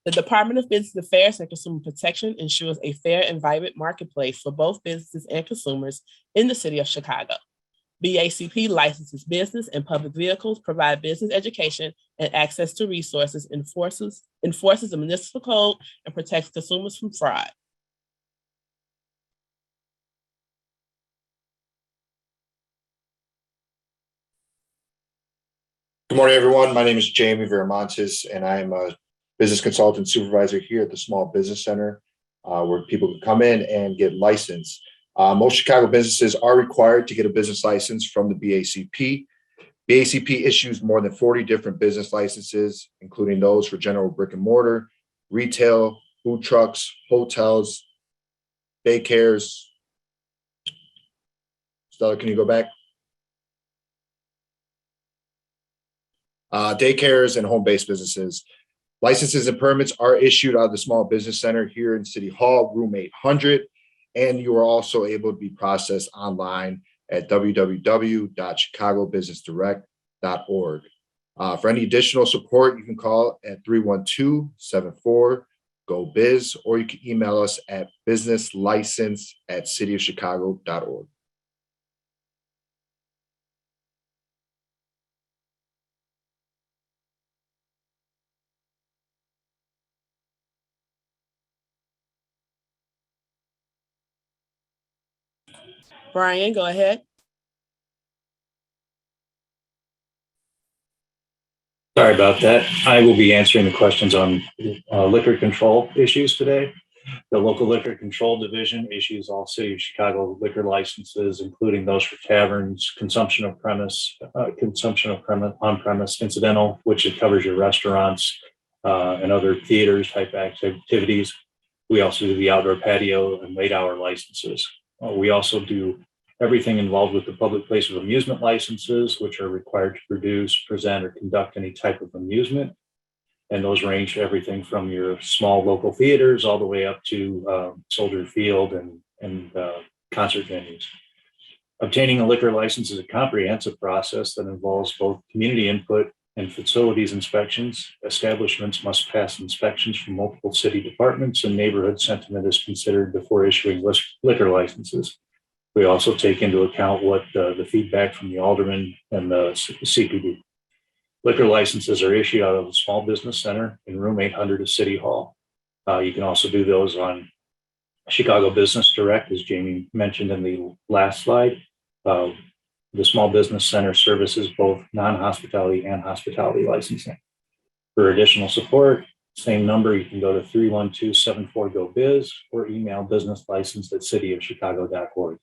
The Department of Business Affairs and Consumer Protection ensures a fair and vibrant marketplace for both businesses and consumers in the city of Chicago. BACP licenses business and public vehicles, provide business education and access to resources, enforces the municipal code, and protects consumers from fraud. Good morning, everyone. My name is Jamie Viramontes, and I am a business consultant supervisor here at the Small Business Center, where people can come in and get licensed. Most Chicago businesses are required to get a business license from the BACP. BACP issues more than 40 different business licenses, including those for general brick and mortar, retail, food trucks, hotels, daycares. Stella, can you go back? Daycares and home-based businesses. Licenses and permits are issued out of the Small Business Center here in City Hall, room 800, and you are also able to be processed online at www.chicagobusinessdirect.org. For any additional support, you can call at 312-74-GO-BIZ, or you can email us at businesslicense@cityofchicago.org. Brian, go ahead. Sorry about that. I will be answering the questions on liquor control issues today. The local liquor control division issues all City of Chicago liquor licenses, including those for taverns, consumption of on-premise, incidental, which it covers your restaurants and other theaters type activities. We also do the outdoor patio and late hour licenses. We also do everything involved with the public place of amusement licenses, which are required to produce, present, or conduct any type of amusement. And those range everything from your small local theaters all the way up to Soldier Field and concert venues. Obtaining a liquor license is a comprehensive process that involves both community input and facilities inspections. Establishments must pass inspections from multiple city departments, and neighborhood sentiment is considered before issuing liquor licenses. We also take into account what the feedback from the Alderman and the CPD. Liquor licenses are issued out of the Small Business Center in room 800 of City Hall. You can also do those on Chicago Business Direct, as Jamie mentioned in the last slide. The Small Business Center services both non-hospitality and hospitality licensing. For additional support, same number, you can go to 312-74-GO-BIZ or email businesslicense@cityofchicago.org.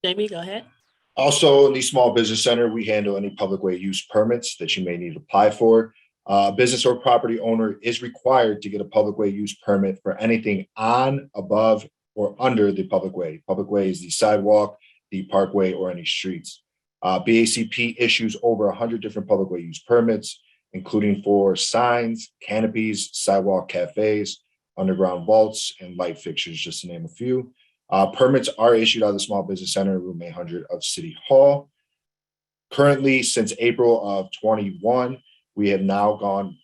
Jamie, go ahead. Also, in the Small Business Center, we handle any public way use permits that you may need to apply for. A business or property owner is required to get a public way use permit for anything on, above, or under the public way. Public way is the sidewalk, the parkway, or any streets. BACP issues over 100 different public way use permits, including for signs, canopies, sidewalk cafes, underground vaults, and light fixtures, just to name a few. Permits are issued out of the Small Business Center, room 800 of City Hall. Currently, since April of 21, we have now gone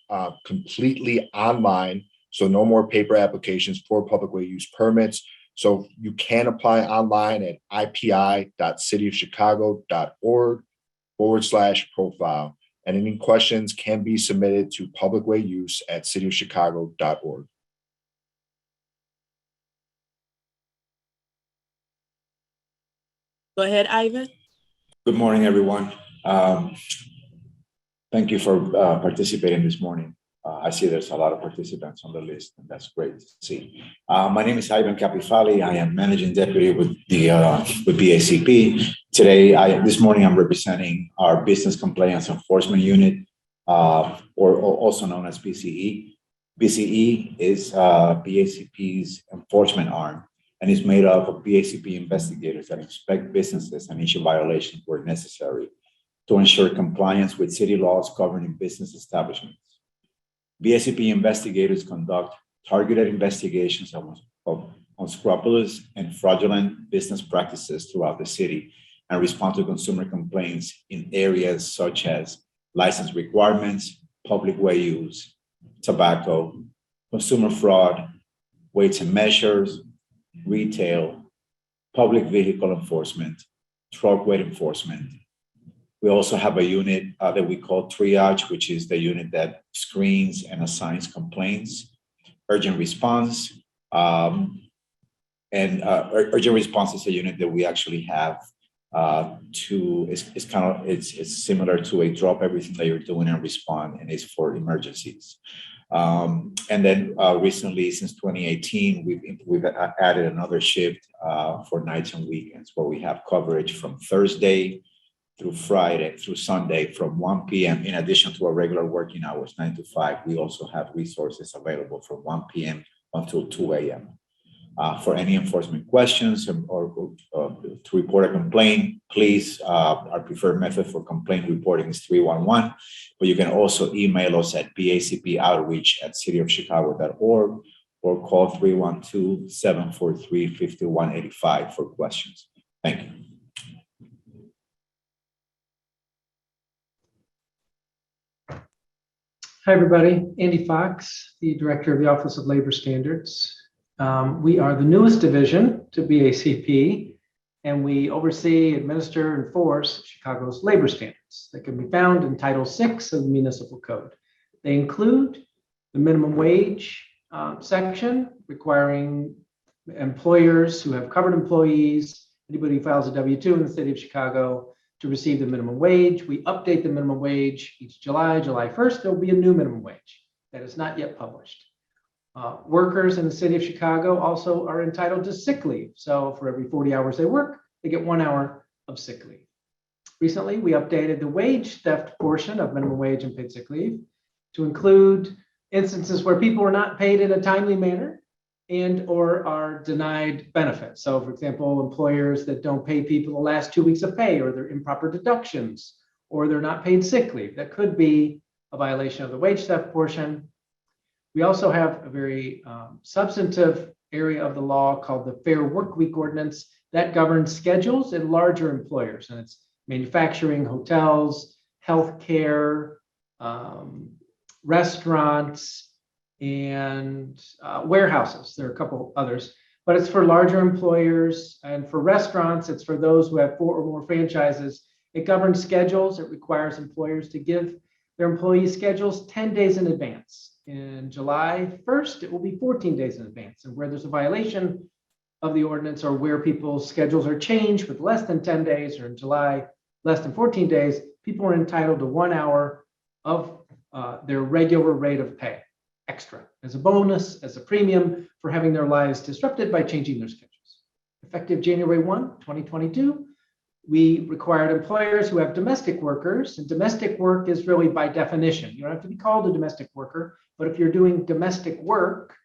completely online, so no more paper applications for public way use permits. So you can apply online at ipi.cityofchicago.org/profile. And any questions can be submitted to publicwayuse@cityofchicago.org. Go ahead, Ivan. Good morning, everyone. Thank you for participating this morning. I see there's a lot of participants on the list, and that's great to see. My name is Ivan Capifali. I am managing deputy with BACP. This morning, I'm representing our Business Compliance Enforcement Unit, or also known as BCE. BCE is BACP's enforcement arm, and is made up of BACP investigators that inspect businesses and issue violations where necessary to ensure compliance with city laws governing business establishments. BACP investigators conduct targeted investigations of unscrupulous and fraudulent business practices throughout the city and respond to consumer complaints in areas such as license requirements, public way use, tobacco, consumer fraud, weights and measures, retail, public vehicle enforcement, truck weight enforcement. We also have a unit that we call triage, which is the unit that screens and assigns complaints, urgent response. Urgent response is a unit that we actually have it's similar to a drop everything that you're doing and respond, and it's for emergencies. And then recently, since 2018, we've added another shift for nights and weekends, where we have coverage from Thursday through Friday through Sunday from 1 p.m. In addition to our regular working hours, 9 to 5, we also have resources available from 1 p.m. until 2 a.m. For any enforcement questions or to report a complaint, please, our preferred method for complaint reporting is 311, but you can also email us at bacpoutreach@cityofchicago.org or call 312-743-5185 for questions. Thank you. Hi, everybody. Andy Fox, the Director of the Office of Labor Standards. We are the newest division to BACP, and we oversee, administer, and enforce Chicago's labor standards that can be found in Title VI of the Municipal Code. They include the minimum wage section, requiring employers who have covered employees, anybody who files a W-2 in the city of Chicago, to receive the minimum wage. We update the minimum wage each July 1st, there'll be a new minimum wage that is not yet published. Workers in the city of Chicago also are entitled to sick leave. So for every 40 hours they work, they get 1 hour of sick leave. Recently, we updated the wage theft portion of minimum wage and paid sick leave to include instances where people are not paid in a timely manner and or are denied benefits. So for example, employers that don't pay people the last 2 weeks of pay, or their improper deductions, or they're not paid sick leave. That could be a violation of the wage theft portion. We also have a very substantive area of the law called the Fair Workweek Ordinance that governs schedules in larger employers, and it's manufacturing, hotels, healthcare, restaurants, and warehouses. There are a couple others, but it's for larger employers. And for restaurants, it's for those who have 4 or more franchises. It governs schedules. It requires employers to give their employees schedules 10 days in advance. In July 1st, it will be 14 days in advance. And where there's a violation of the ordinance, or where people's schedules are changed with less than 10 days, or in July, less than 14 days, people are entitled to 1 hour of their regular rate of pay extra as a bonus, as a premium for having their lives disrupted by changing their schedules. Effective January 1, 2022, we required employers who have domestic workers, and domestic work is really by definition. You don't have to be called a domestic worker, but if you're doing domestic work,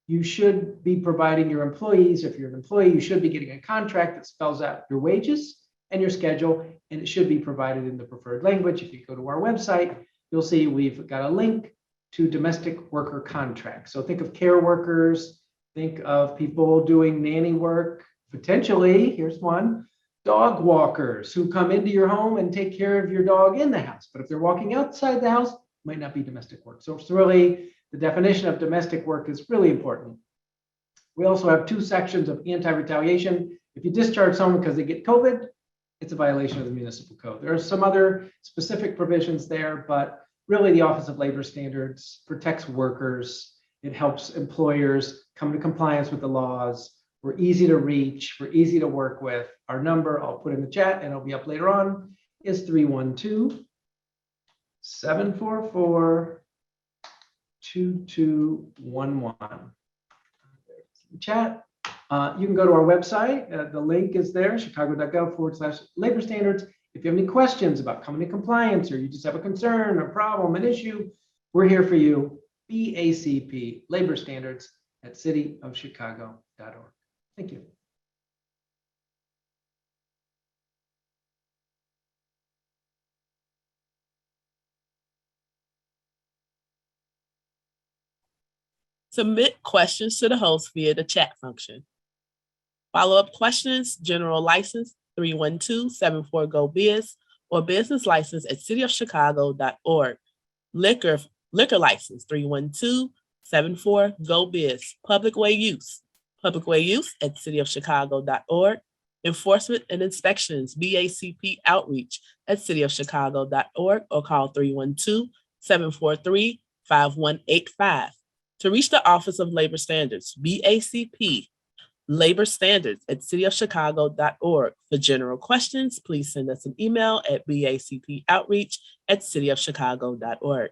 you should be providing your employees. If you're an employee, you should be getting a contract that spells out your wages and your schedule, and it should be provided in the preferred language. If you go to our website, you'll see we've got a link to domestic worker contracts. So think of care workers, think of people doing nanny work, potentially, here's one, dog walkers who come into your home and take care of your dog in the house. But if they're walking outside the house, it might not be domestic work. So it's really, the definition of domestic work is really important. We also have 2 sections of anti-retaliation. If you discharge someone because they get COVID, it's a violation of the municipal code. There are some other specific provisions there, but really the Office of Labor Standards protects workers. It helps employers come to compliance with the laws. We're easy to reach, we're easy to work with. Our number, I'll put in the chat and it'll be up later on, is 312-744-2211. Chat. You can go to our website. The link is there, chicago.gov/labor standards. If you have any questions about coming to compliance, or you just have a concern, a problem, an issue, we're here for you. BACP, Labor Standards at cityofchicago.org. Thank you. Submit questions to the host via the chat function. Follow-up questions, general license, 312-74-GO-BIZ, or business license at cityofchicago.org. Liquor license 312-74-GO-BIZ. Public way use at cityofchicago.org. Enforcement and inspections, BACP outreach at cityofchicago.org, or call 312-743-5185. To reach the Office of Labor Standards, BACP Labor Standards at cityofchicago.org. For general questions, please send us an email at bacpoutreach@cityofchicago.org.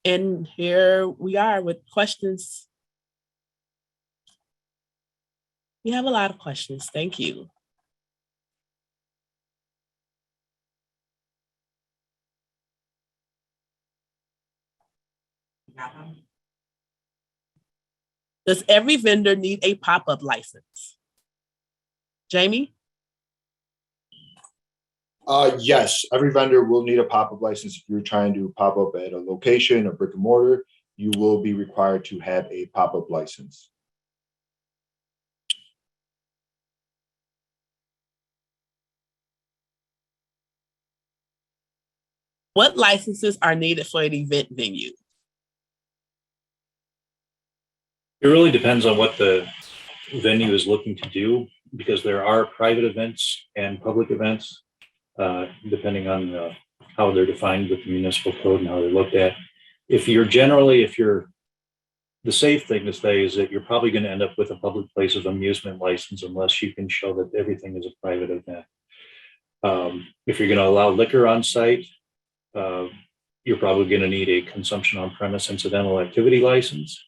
And here we are with questions. We have a lot of questions. Thank you. Does every vendor need a pop-up license? Jamie? Yes, every vendor will need a pop-up license. If you're trying to pop up at a location, a brick and mortar, you will be required to have a pop-up license. What licenses are needed for an event venue? It really depends on what the venue is looking to do, because there are private events and public events, depending on how they're defined with the municipal code and how they're looked at. The safe thing to say is that you're probably going to end up with a public place of amusement license unless you can show that everything is a private event. If you're going to allow liquor on site, you're probably going to need a consumption on premise incidental activity license.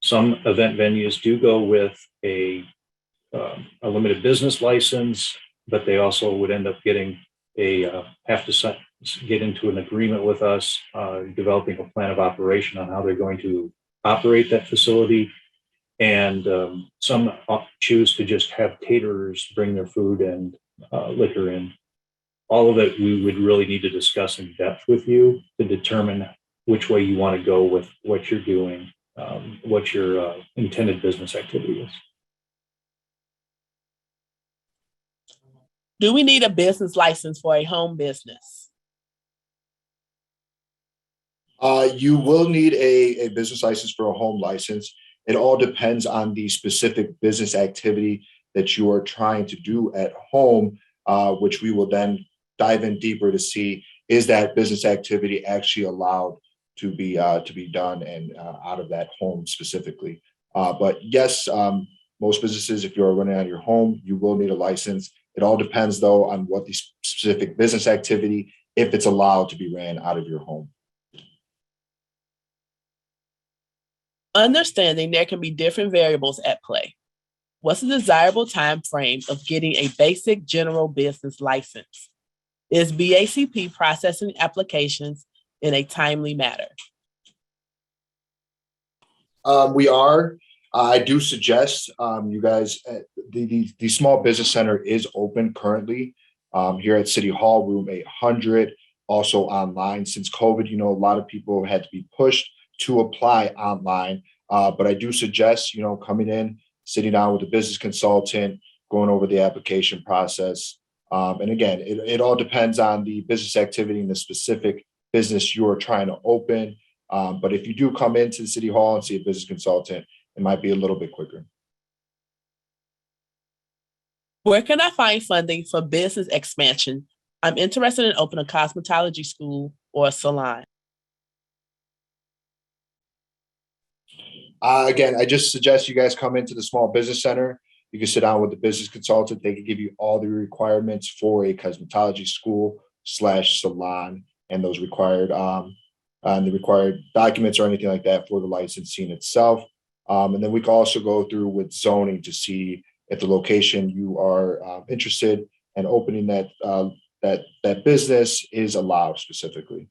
Some event venues do go with a limited business license, but they also would end up getting have to get into an agreement with us, developing a plan of operation on how they're going to operate that facility. And some choose to just have caterers bring their food and liquor in. All of it we would really need to discuss in depth with you to determine which way you want to go with what you're doing, what your intended business activity is. Do we need a business license for a home business? You will need a business license for a home license. It all depends on the specific business activity that you are trying to do at home, which we will then dive in deeper to see, is that business activity actually allowed to be done and out of that home specifically. But yes, most businesses, if you're running out of your home, you will need a license. It all depends, though, on what the specific business activity, if it's allowed to be ran out of your home. Understanding there can be different variables at play. What's the desirable time frame of getting a basic general business license? Is BACP processing applications in a timely manner? We are. I do suggest you guys, the Small Business Center is open currently here at City Hall, room 800, also online. Since COVID, a lot of people had to be pushed to apply online. But I do suggest, coming in, sitting down with a business consultant, going over the application process. And again, it all depends on the business activity and the specific business you're trying to open. But if you do come into the City Hall and see a business consultant, it might be a little bit quicker. Where can I find funding for business expansion? I'm interested in opening a cosmetology school or a salon. Again, I just suggest you guys come into the Small Business Center. You can sit down with the business consultant. They can give you all the requirements for a cosmetology school / salon and those required and the required documents or anything like that for the licensing itself. And then we can also go through with zoning to see if the location you are interested in opening that business is allowed specifically.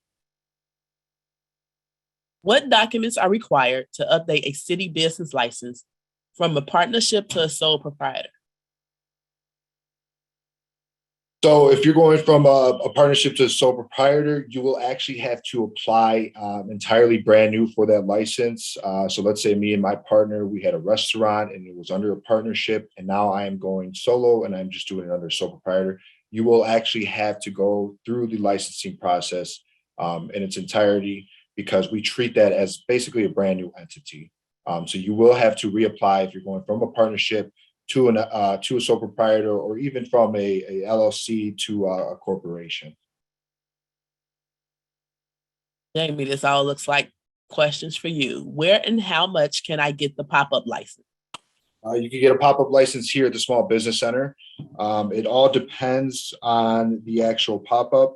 What documents are required to update a city business license from a partnership to a sole proprietor? So if you're going from a partnership to a sole proprietor, you will actually have to apply entirely brand new for that license. So let's say me and my partner, we had a restaurant and it was under a partnership, and now I am going solo and I'm just doing it under sole proprietor. You will actually have to go through the licensing process in its entirety, because we treat that as basically a brand new entity. So you will have to reapply if you're going from a partnership to a sole proprietor, or even from a LLC to a corporation. Jamie, this all looks like questions for you. Where and how much can I get the pop-up license? You can get a pop-up license here at the Small Business Center. It all depends on the actual pop-up.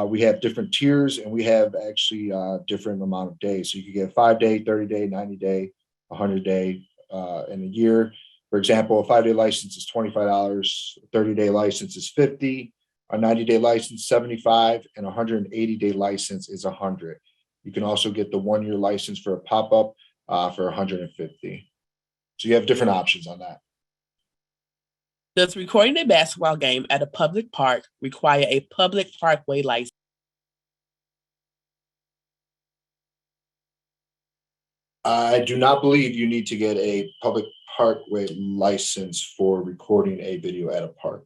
We have different tiers, and we have actually different amount of days. So you can get 5-day, 30-day, 90-day, 100-day, and a year. For example, a 5-day license is $25, a 30-day license is $50, a 90-day license $75, and a 180-day license is $100. You can also get the 1-year license for a pop-up for $150. So you have different options on that. Does recording a basketball game at a public park require a public parkway license? I do not believe you need to get a public parkway license for recording a video at a park.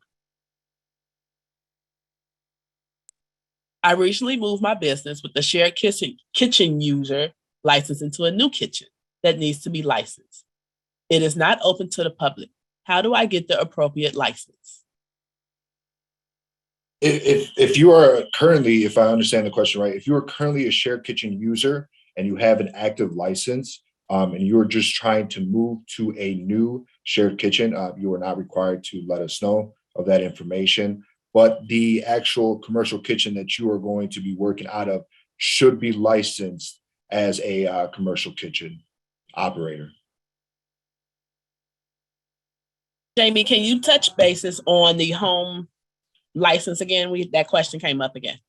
I recently moved my business with the shared kitchen user license into a new kitchen that needs to be licensed. It is not open to the public. How do I get the appropriate license? If you are currently, if I understand the question right, if you are currently a shared kitchen user and you have an active license, and you're just trying to move to a new shared kitchen, you are not required to let us know of that information. But the actual commercial kitchen that you are going to be working out of should be licensed as a commercial kitchen operator. Jamie, can you touch bases on the home license again? That question came up again.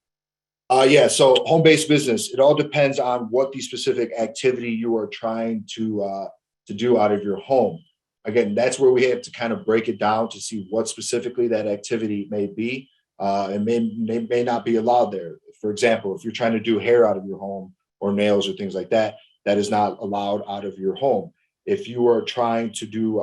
Yeah, so home-based business, it all depends on what the specific activity you are trying to do out of your home. Again, that's where we have to kind of break it down to see what specifically that activity may be, and may not be allowed there. For example, if you're trying to do hair out of your home or nails or things like that, that is not allowed out of your home. If you are trying to do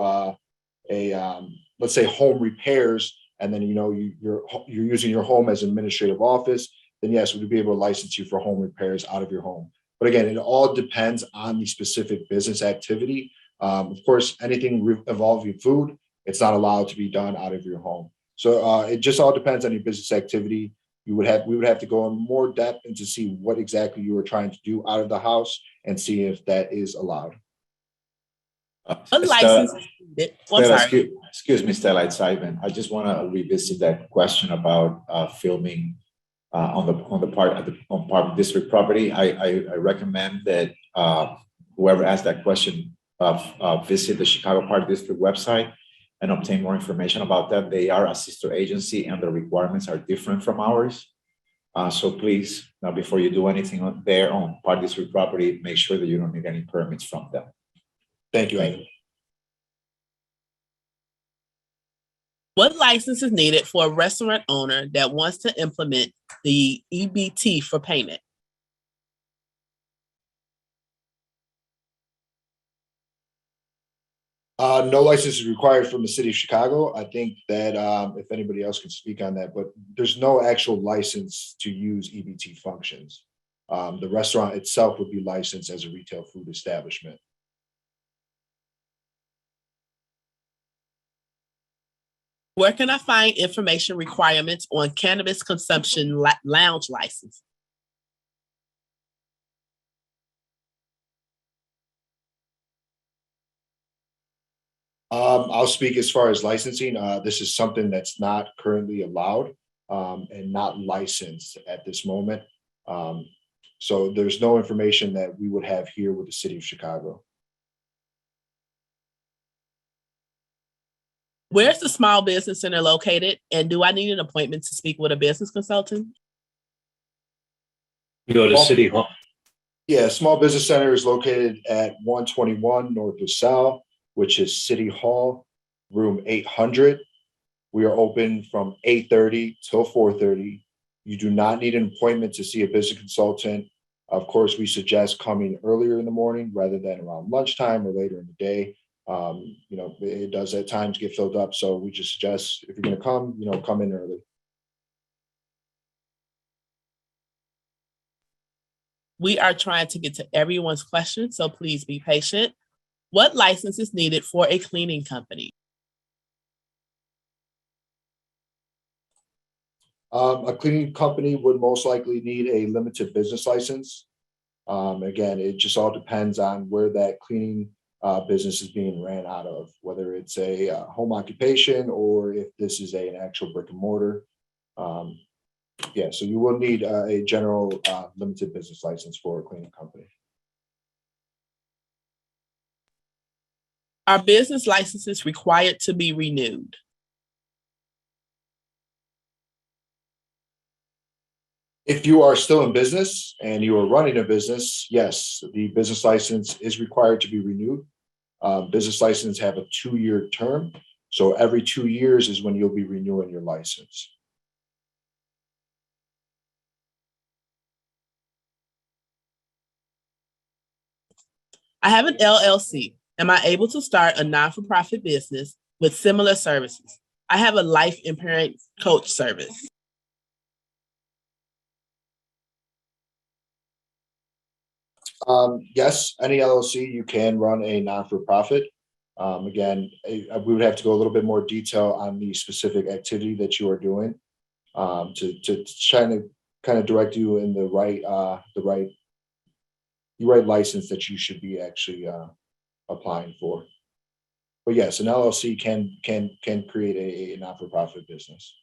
let's say home repairs, and then you're using your home as an administrative office, then yes, we'd be able to license you for home repairs out of your home. But again, it all depends on the specific business activity. Of course, anything involving food, it's not allowed to be done out of your home. So it just all depends on your business activity. We would have to go in more depth and to see what exactly you are trying to do out of the house and see if that is allowed. License. Excuse me, Stella, it's Ivan. I just want to revisit that question about filming on Park District property. I recommend that whoever asked that question visit the Chicago Park District website and obtain more information about that. They are a sister agency and the requirements are different from ours. So please, now before you do anything there on Park District property, make sure that you don't need any permits from them. Thank you, Ivan. What license is needed for a restaurant owner that wants to implement the EBT for payment? No license is required from the city of Chicago. I think that if anybody else can speak on that, but there's no actual license to use EBT functions. The restaurant itself would be licensed as a retail food establishment. Where can I find information requirements on cannabis consumption lounge license? I'll speak as far as licensing. This is something that's not currently allowed and not licensed at this moment. So there's no information that we would have here with the city of Chicago. Where's the small business center located? And do I need an appointment to speak with a business consultant? You go to City Hall. Yeah, Small Business Center is located at 121 North LaSalle, which is City Hall, room 800. We are open from 8:30 till 4:30. You do not need an appointment to see a business consultant. Of course, we suggest coming earlier in the morning rather than around lunchtime or later in the day. It does at times get filled up. So we just suggest if you're going to come, come in early. We are trying to get to everyone's questions, so please be patient. What license is needed for a cleaning company? A cleaning company would most likely need a limited business license. Again, it just all depends on where that cleaning business is being ran out of, whether it's a home occupation or if this is an actual brick and mortar. So you will need a general limited business license for a cleaning company. Are business licenses required to be renewed? If you are still in business and you are running a business, yes, the business license is required to be renewed. Business licenses have a 2-year term. So every 2 years is when you'll be renewing your license. I have an LLC. Am I able to start a non-for-profit business with similar services? I have a life impaired coach service. Yes, any LLC, you can run a non-for-profit. Again, we would have to go a little bit more detail on the specific activity that you are doing to try to kind of direct you in the right license that you should be actually applying for. But yes, an LLC can create a not-for-profit business.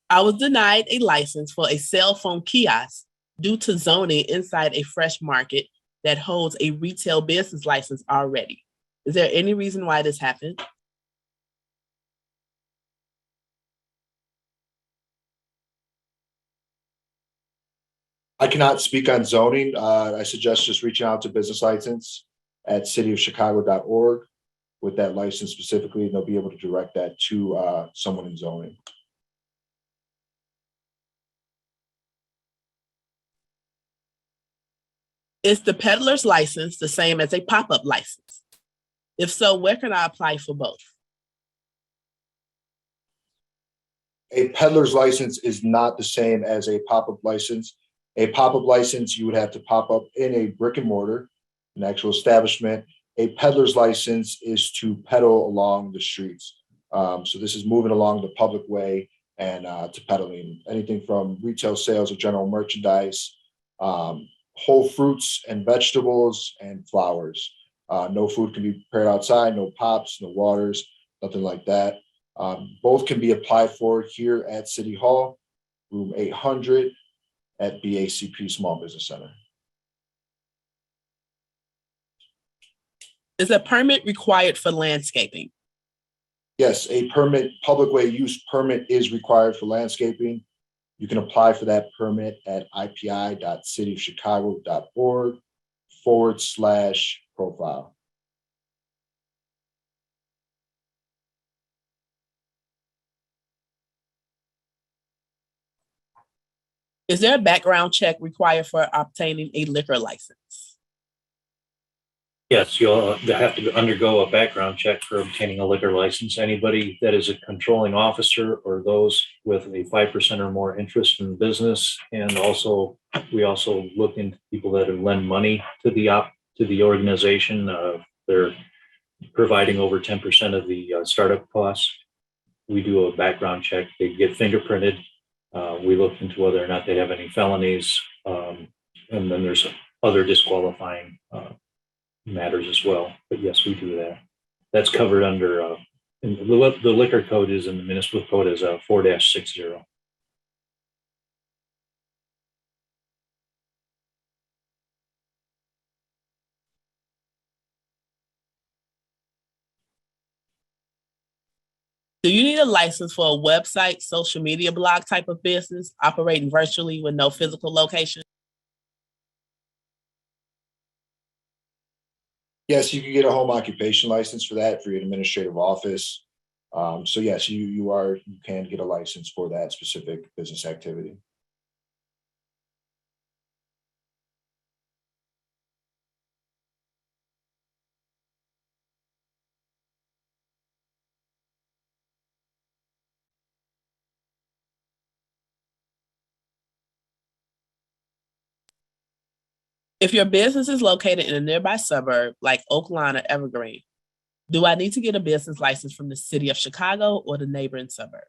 I was denied a license for a cell phone kiosk due to zoning inside a fresh market that holds a retail business license already. Is there any reason why this happened? I cannot speak on zoning. I suggest just reaching out to business license at cityofchicago.org with that license specifically, and they'll be able to direct that to someone in zoning. Is the peddler's license the same as a pop-up license? If so, where can I apply for both? A peddler's license is not the same as a pop-up license. A pop-up license, you would have to pop up in a brick and mortar, an actual establishment. A peddler's license is to peddle along the streets. So this is moving along the public way and to peddling, anything from retail sales of general merchandise, whole fruits and vegetables and flowers. No food can be prepared outside, no pops, no waters, nothing like that. Both can be applied for here at City Hall, room 800 at BACP Small Business Center. Is a permit required for landscaping? Yes, a public way use permit is required for landscaping. You can apply for that permit at ipi.cityofchicago.org/profile. Is there a background check required for obtaining a liquor license? Yes, you'll have to undergo a background check for obtaining a liquor license. Anybody that is a controlling officer or those with a 5% or more interest in business. And also, we also look into people that have lend money to the organization. They're providing over 10% of the startup costs. We do a background check. They get fingerprinted. We look into whether or not they have any felonies. And then there's other disqualifying matters as well. But yes, we do that. That's covered under the liquor code is in the municipal code is 4-60. Do you need a license for a website, social media blog type of business operating virtually with no physical location? Yes, you can get a home occupation license for that for your administrative office. So yes, you can get a license for that specific business activity. If your business is located in a nearby suburb like Oakland or Evergreen, do I need to get a business license from the city of Chicago or the neighboring suburb?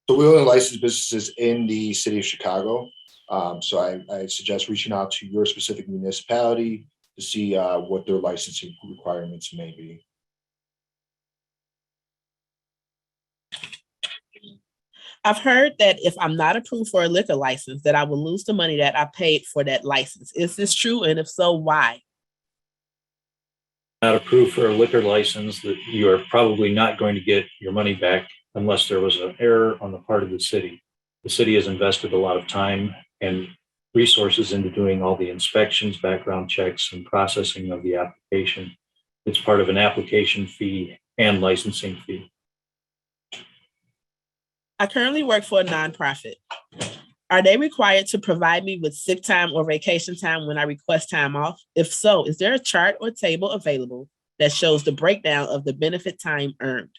So we only license businesses in the city of Chicago. So I suggest reaching out to your specific municipality to see what their licensing requirements may be. I've heard that if I'm not approved for a liquor license, that I will lose the money that I paid for that license. Is this true? And if so, why? Not approved for a liquor license, that you are probably not going to get your money back unless there was an error on the part of the city. The city has invested a lot of time and resources into doing all the inspections, background checks, and processing of the application. It's part of an application fee and licensing fee. I currently work for a nonprofit. Are they required to provide me with sick time or vacation time when I request time off? If so, is there a chart or table available that shows the breakdown of the benefit time earned?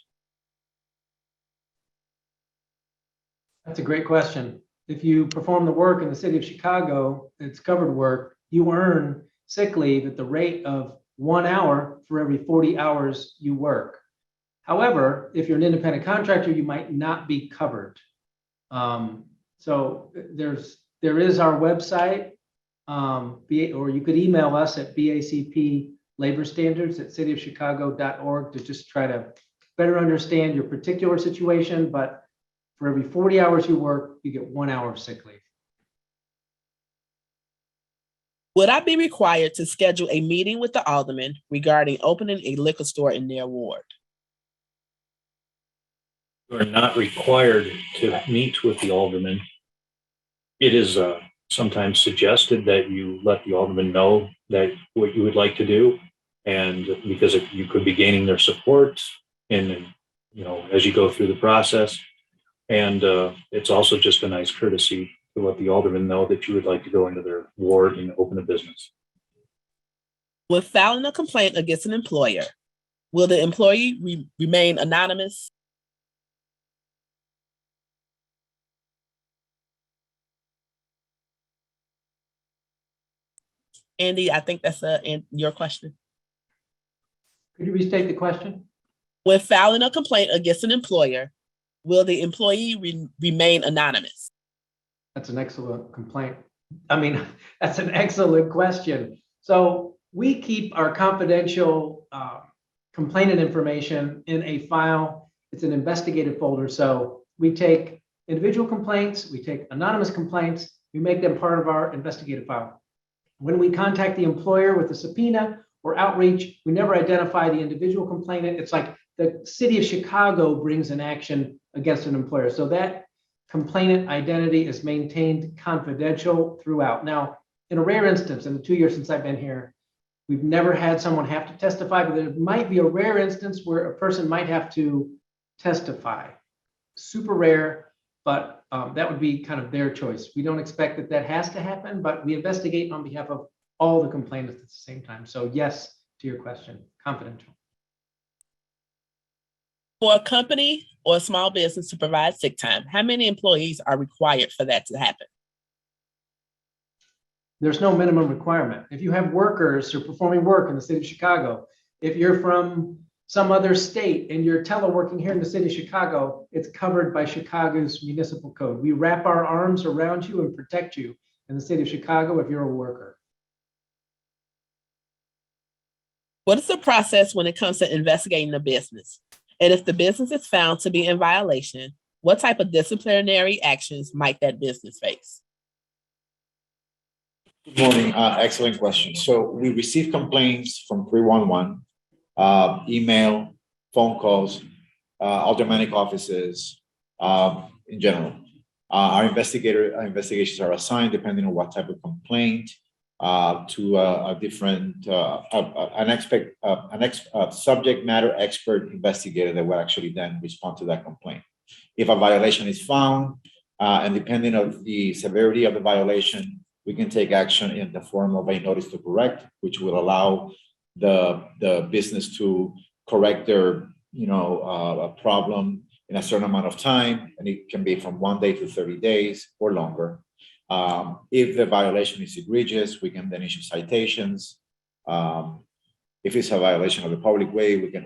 That's a great question. If you perform the work in the city of Chicago, it's covered work, you earn sick leave at the rate of 1 hour for every 40 hours you work. However, if you're an independent contractor, you might not be covered. So there is our website, or you could email us at BACP labor standards at cityofchicago.org to just try to better understand your particular situation. But for every 40 hours you work, you get 1 hour of sick leave. Would I be required to schedule a meeting with the alderman regarding opening a liquor store in their ward? You are not required to meet with the alderman. It is sometimes suggested that you let the alderman know that what you would like to do, and because you could be gaining their support, and as you go through the process, and it's also just a nice courtesy to let the alderman know that you would like to go into their ward and open a business. With filing a complaint against an employer, will the employee remain anonymous? Andy, I think that's your question. Could you restate the question? When filing a complaint against an employer, will the employee remain anonymous? That's an excellent complaint. That's an excellent question. So we keep our confidential complainant information in a file. It's an investigative folder. So we take individual complaints, we take anonymous complaints, we make them part of our investigative file. When we contact the employer with a subpoena or outreach, we never identify the individual complainant. It's like the city of Chicago brings an action against an employer. So that complainant identity is maintained confidential throughout. Now, in a rare instance, in the 2 years since I've been here, we've never had someone have to testify, but there might be a rare instance where a person might have to testify. Super rare, but that would be kind of their choice. We don't expect that has to happen, but we investigate on behalf of all the complainants at the same time. So yes, to your question, confidential. For a company or a small business to provide sick time, how many employees are required for that to happen? There's no minimum requirement. If you have workers who are performing work in the city of Chicago, if you're from some other state and you're teleworking here in the city of Chicago, it's covered by Chicago's municipal code. We wrap our arms around you and protect you in the city of Chicago if you're a worker. What is the process when it comes to investigating a business? And if the business is found to be in violation, what type of disciplinary actions might that business face? Good morning. Excellent question. So we receive complaints from 311, email, phone calls, aldermanic offices, in general. Our investigations are assigned depending on what type of complaint. to a different, subject matter expert investigator that will actually then respond to that complaint. If a violation is found, and depending on the severity of the violation, we can take action in the form of a notice to correct, which will allow the business to correct their, problem in a certain amount of time, and it can be from 1 day to 30 days or longer. If the violation is egregious, we can then issue citations. If it's a violation of the public way, we can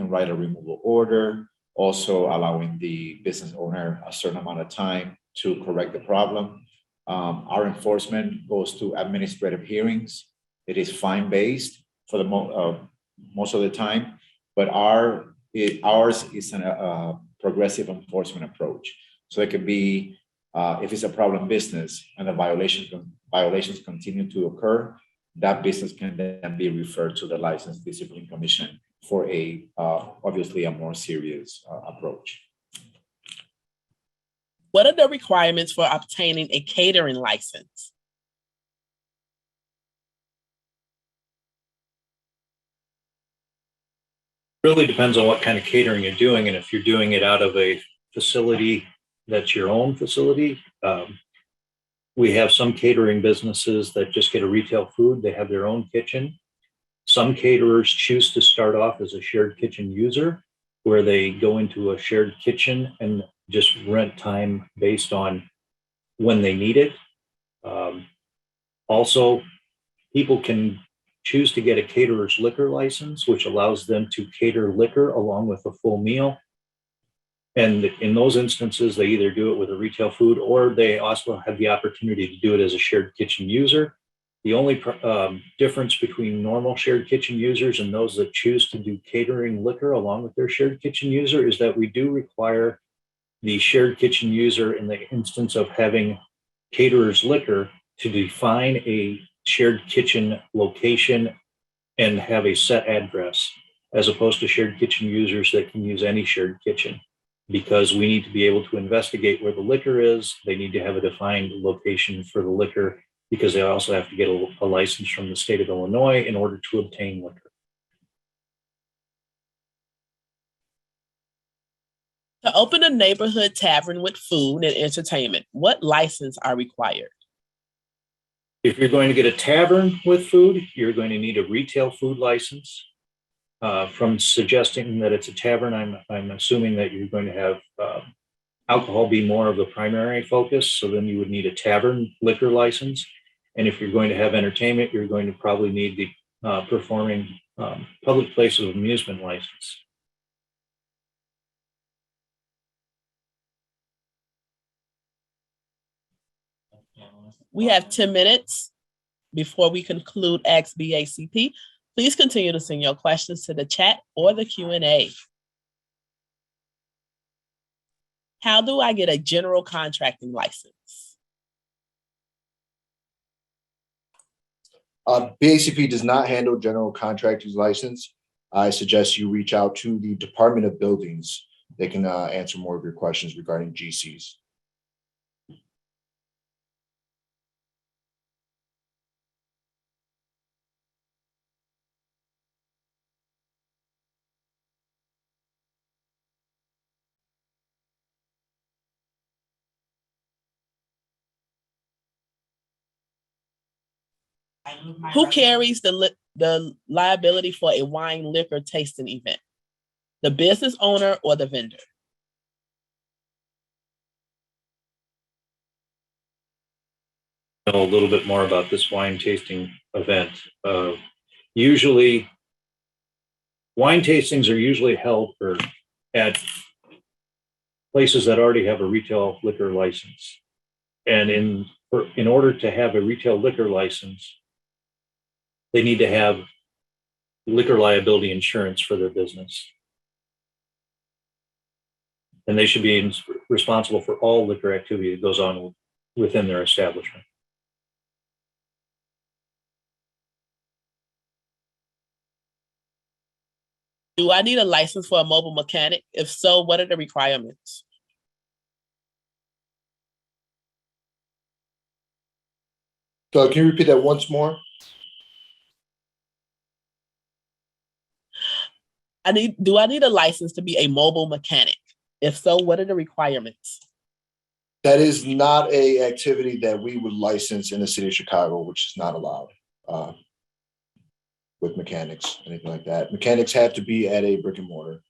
write a removal order, also allowing the business owner a certain amount of time to correct the problem. Our enforcement goes to administrative hearings. It is fine-based for the most of the time, but ours is a progressive enforcement approach. So it could be, if it's a problem business and the violations continue to occur, that business can then be referred to the Licensed Discipline Commission for obviously a more serious approach. What are the requirements for obtaining a catering license? Really depends on what kind of catering you're doing, and if you're doing it out of a facility that's your own facility. We have some catering businesses that just get a retail food. They have their own kitchen. Some caterers choose to start off as a shared kitchen user, where they go into a shared kitchen and just rent time based on when they need it. Also, people can choose to get a caterer's liquor license, which allows them to cater liquor along with a full meal. And in those instances, they either do it with a retail food, or they also have the opportunity to do it as a shared kitchen user. The only difference between normal shared kitchen users and those that choose to do catering liquor along with their shared kitchen user is that we do require the shared kitchen user, in the instance of having caterer's liquor, to define a shared kitchen location and have a set address, as opposed to shared kitchen users that can use any shared kitchen. Because we need to be able to investigate where the liquor is. They need to have a defined location for the liquor, because they also have to get a license from the state of Illinois in order to obtain liquor. To open a neighborhood tavern with food and entertainment, what license are required? If you're going to get a tavern with food, you're going to need a retail food license. From suggesting that it's a tavern, I'm assuming that you're going to have alcohol be more of the primary focus. So then you would need a tavern liquor license. And if you're going to have entertainment, you're going to probably need the performing public place of amusement license. We have 10 minutes before we conclude Ask BACP. Please continue to send your questions to the chat or the Q&A. How do I get a general contracting license? BACP does not handle general contractor's license. I suggest you reach out to the Department of Buildings. They can answer more of your questions regarding GCs. Who carries the liability for a wine liquor tasting event? The business owner or the vendor? Know a little bit more about this wine tasting event. Usually, wine tastings are usually held at places that already have a retail liquor license. And in order to have a retail liquor license, they need to have liquor liability insurance for their business. And they should be responsible for all liquor activity that goes on within their establishment. Do I need a license for a mobile mechanic? If so, what are the requirements? Doug, can you repeat that once more? Do I need a license to be a mobile mechanic? If so, what are the requirements? That is not a activity that we would license in the city of Chicago, which is not allowed with mechanics, anything like that. Mechanics have to be at a brick and mortar.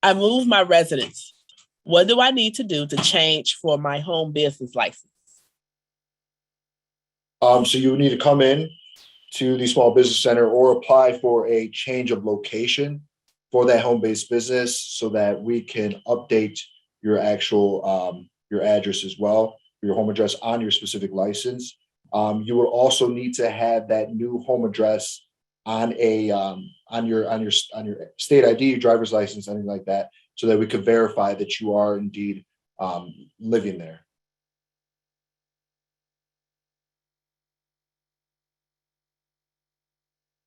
I moved my residence. What do I need to do to change for my home business license? So you would need to come in to the small business center or apply for a change of location for that home-based business so that we can update your actual your address as well, your home address on your specific license. You will also need to have that new home address on a on your state ID, driver's license, anything like that, so that we could verify that you are indeed living there.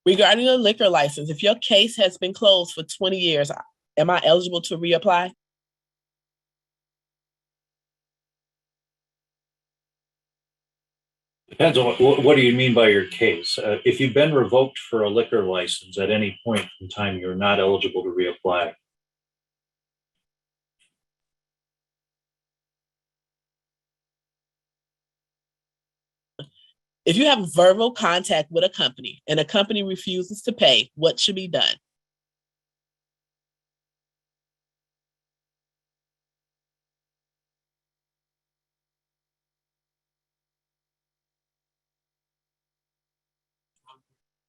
Regarding a liquor license, if your case has been closed for 20 years, am I eligible to reapply? Depends on what do you mean by your case? If you've been revoked for a liquor license at any point in time, you're not eligible to reapply. If you have verbal contact with a company and a company refuses to pay, what should be done?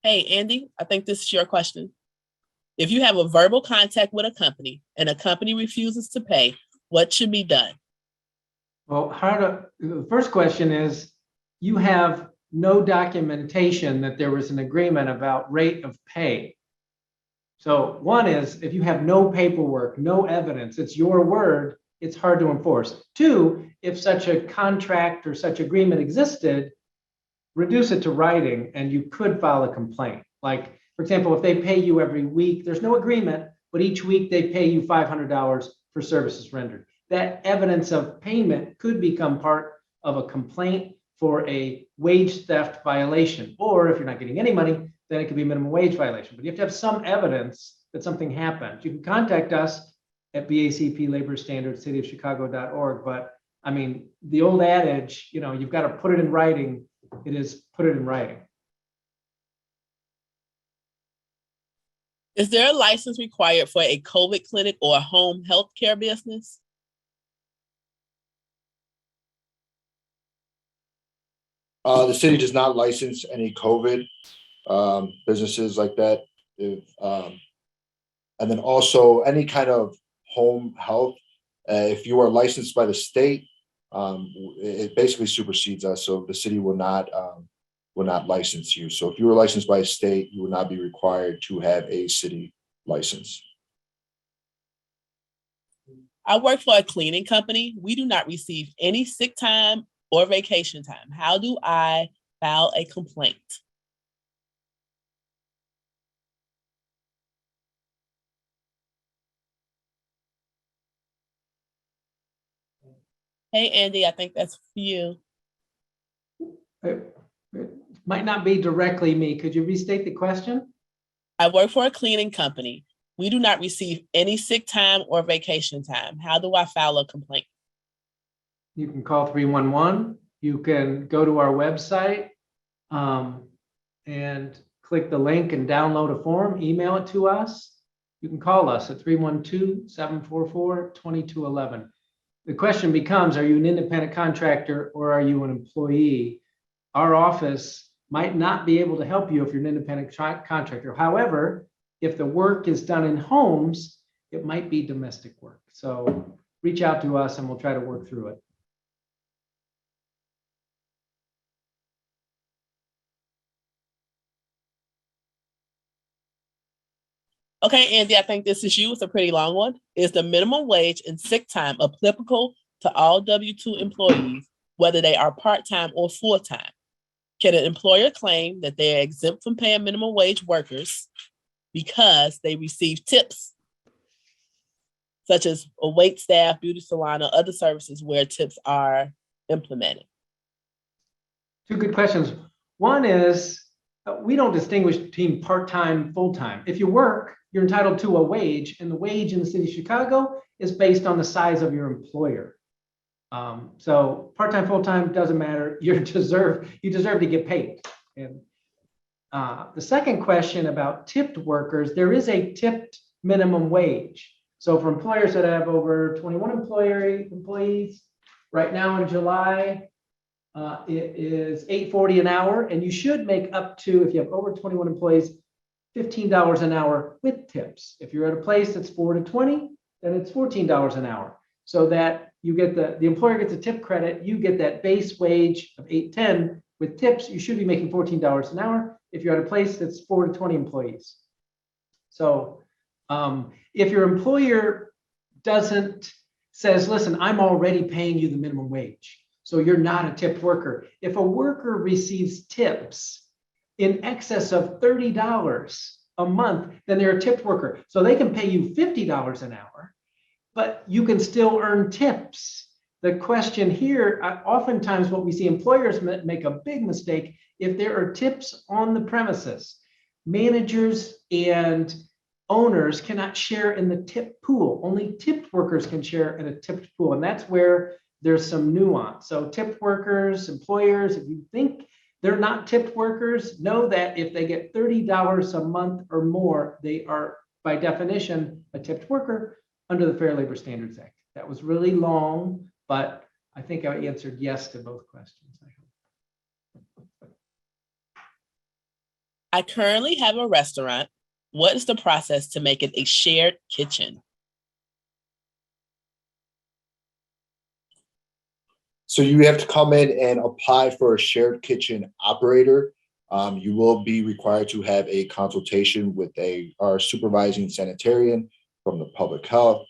Hey, Andy, I think this is your question. If you have a verbal contact with a company and a company refuses to pay, what should be done? Well, the first question is, you have no documentation that there was an agreement about rate of pay. So one is, if you have no paperwork, no evidence, it's your word, it's hard to enforce. Two, if such a contract or such agreement existed, reduce it to writing and you could file a complaint. Like, for example, if they pay you every week, there's no agreement, but each week they pay you $500 for services rendered. That evidence of payment could become part of a complaint for a wage theft violation. Or if you're not getting any money, then it could be a minimum wage violation. But you have to have some evidence that something happened. You can contact us at BACP Labor Standards, cityofchicago.org. But I mean, the old adage, you've got to put it in writing. It is put it in writing. Is there a license required for a COVID clinic or a home health care business? The city does not license any COVID businesses like that. And then also any kind of home health, if you are licensed by the state, it basically supersedes us. So the city will not license you. So if you were licensed by a state, you would not be required to have a city license. I work for a cleaning company. We do not receive any sick time or vacation time. How do I file a complaint? Hey, Andy, I think that's for you. It might not be directly me. Could you restate the question? I work for a cleaning company. We do not receive any sick time or vacation time. How do I file a complaint? You can call 311. You can go to our website and click the link and download a form, email it to us. You can call us at 312-744-2211. The question becomes, are you an independent contractor or are you an employee? Our office might not be able to help you if you're an independent contractor. However, if the work is done in homes, it might be domestic work. So reach out to us and we'll try to work through it. Okay, Andy, I think this is you. It's a pretty long one. Is the minimum wage and sick time applicable to all W-2 employees, whether they are part-time or full-time? Can an employer claim that they are exempt from paying minimum wage workers because they receive tips, such as a wait staff, beauty salon, or other services where tips are implemented? Two good questions. One is, we don't distinguish between part-time, full-time. If you work, you're entitled to a wage, and the wage in the city of Chicago is based on the size of your employer. So part-time, full-time, doesn't matter. You deserve to get paid. And the second question about tipped workers, there is a tipped minimum wage. So for employers that have over 21 employees, right now in July, it is $8.40 an hour, and you should make up to, if you have over 21 employees, $15 an hour with tips. If you're at a place that's 4 to 20, then it's $14 an hour. So that you get the employer gets a tip credit, you get that base wage of $8.10 with tips. You should be making $14 an hour if you're at a place that's 4 to 20 employees. So if your employer says, listen, I'm already paying you the minimum wage, so you're not a tipped worker. If a worker receives tips in excess of $30 a month, then they're a tipped worker. So they can pay you $50 an hour, but you can still earn tips. The question here, oftentimes what we see employers make a big mistake, if there are tips on the premises, managers and owners cannot share in the tip pool. Only tipped workers can share in a tipped pool, and that's where there's some nuance. So tipped workers, employers, if you think they're not tipped workers, know that if they get $30 a month or more, they are by definition a tipped worker under the Fair Labor Standards Act. That was really long, but I think I answered yes to both questions. I currently have a restaurant. What is the process to make it a shared kitchen? So you have to come in and apply for a shared kitchen operator. You will be required to have a consultation with our supervising sanitarian from the public health.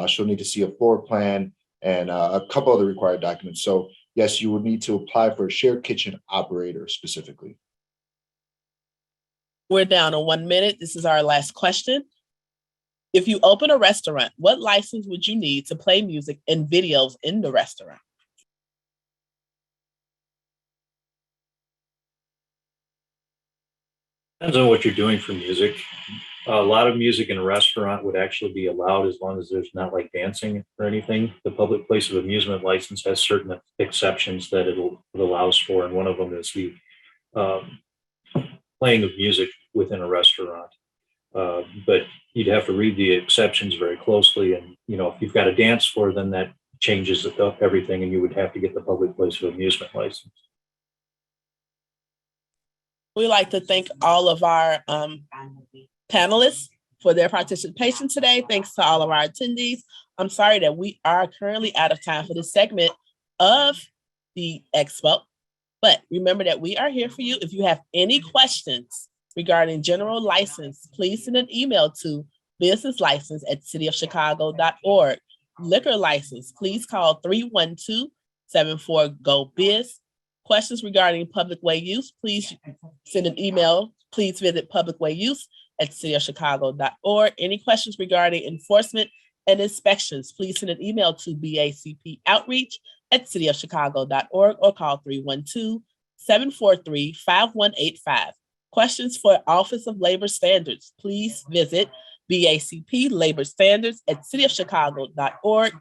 She'll need to see a floor plan and a couple other required documents. So yes, you would need to apply for a shared kitchen operator specifically. We're down to 1 minute. This is our last question. If you open a restaurant, what license would you need to play music and videos in the restaurant? Depends on what you're doing for music. A lot of music in a restaurant would actually be allowed as long as there's not like dancing or anything. The public place of amusement license has certain exceptions that it allows for, and one of them is the playing of music within a restaurant. But you'd have to read the exceptions very closely, and if you've got a dance floor, then that changes everything, and you would have to get the public place of amusement license. We'd like to thank all of our panelists for their participation today. Thanks to all of our attendees. I'm sorry that we are currently out of time for this segment of the Expo, but remember that we are here for you. If you have any questions regarding general license, please send an email to businesslicense@cityofchicago.org. Liquor license, please call 312-74-GO-BIZ. Questions regarding public way use, please send an email. Please visit publicwayuse@cityofchicago.org. Any questions regarding enforcement and inspections, please send an email to BACP outreach@cityofchicago.org or call 312-743-5185. Questions for Office of Labor Standards, please visit BACP Labor Standards @cityofchicago.org.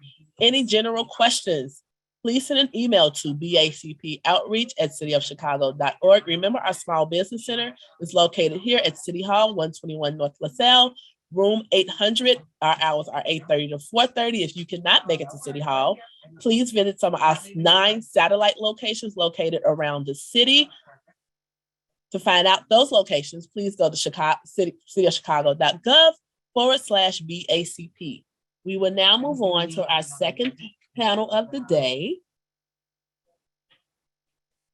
Any general questions, please send an email to BACP outreach@cityofchicago.org. Remember, our Small Business Center is located here at City Hall, 121 North LaSalle, room 800. Our hours are 8:30 to 4:30. If you cannot make it to City Hall, please visit some of our 9 satellite locations located around the city. To find out those locations, please go to cityofchicago.gov/BACP. We will now move on to our second panel of the day.